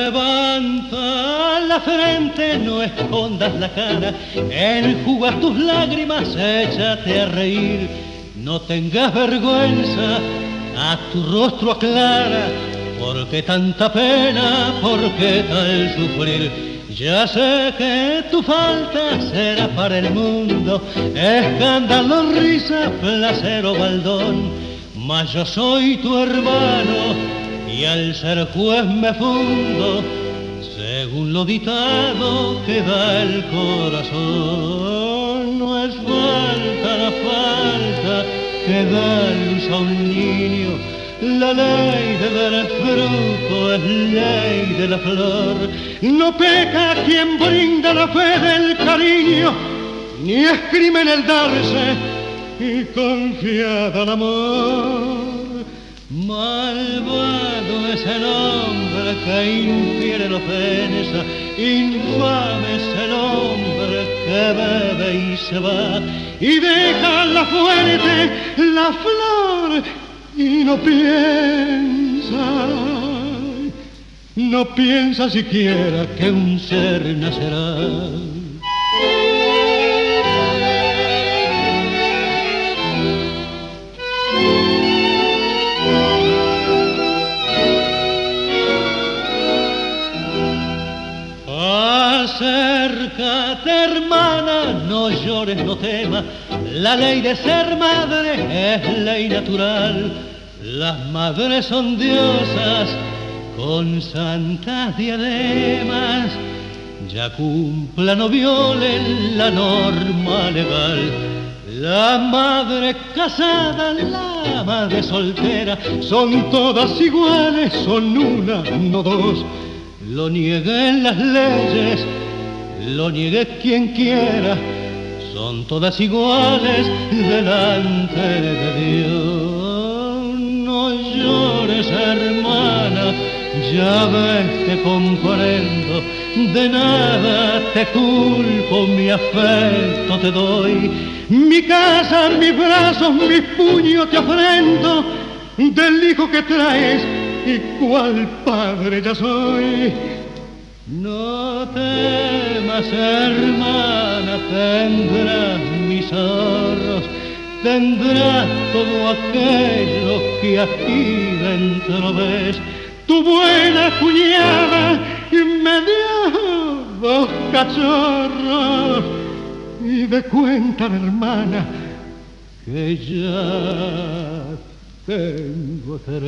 Levanta la frente, no escondas la cara, enjuga tus lágrimas, échate a reír. No tengas vergüenza, a tu rostro aclara, ¿por qué tanta pena? ¿Por qué tal sufrir? Ya sé que tu falta será para el mundo escándalo, risa, placer o baldón, mas yo soy tu hermano y al ser juez me fundo según lo dictado que da el corazón. No es falta la falta que da luz a un niño, la ley de dar el fruto es ley de la flor. No peca quien brinda la fe del cariño, ni es crimen el darse y confiada al amor. Malvado es el hombre que infiere la ofensa, infame es el hombre que bebe y se va y deja la fuerte la flor y no piensa siquiera que un ser nacerá. Acércate, hermana, no llores, no temas, la ley de ser madre es ley natural. Las madres son diosas con santas diademas, ya cumplan o violen la norma legal. La madre casada, la madre soltera, son todas iguales, son una, no dos. Lo nieguen las leyes, lo niegue quien quiera, son todas iguales delante de Dios. No llores, hermana, ya ves que comprendo, de nada te culpo, mi afecto te doy, mi casa, mis brazos, mis puños te ofrendo, del hijo que traes y cuál padre ya soy. No temas, hermana, tendrás mis ahorros, tendrás todo aquello que aquí dentro ves. Tu buena cuñada me dio 2 cachorros y de cuenta, hermana, que ya tengo 3.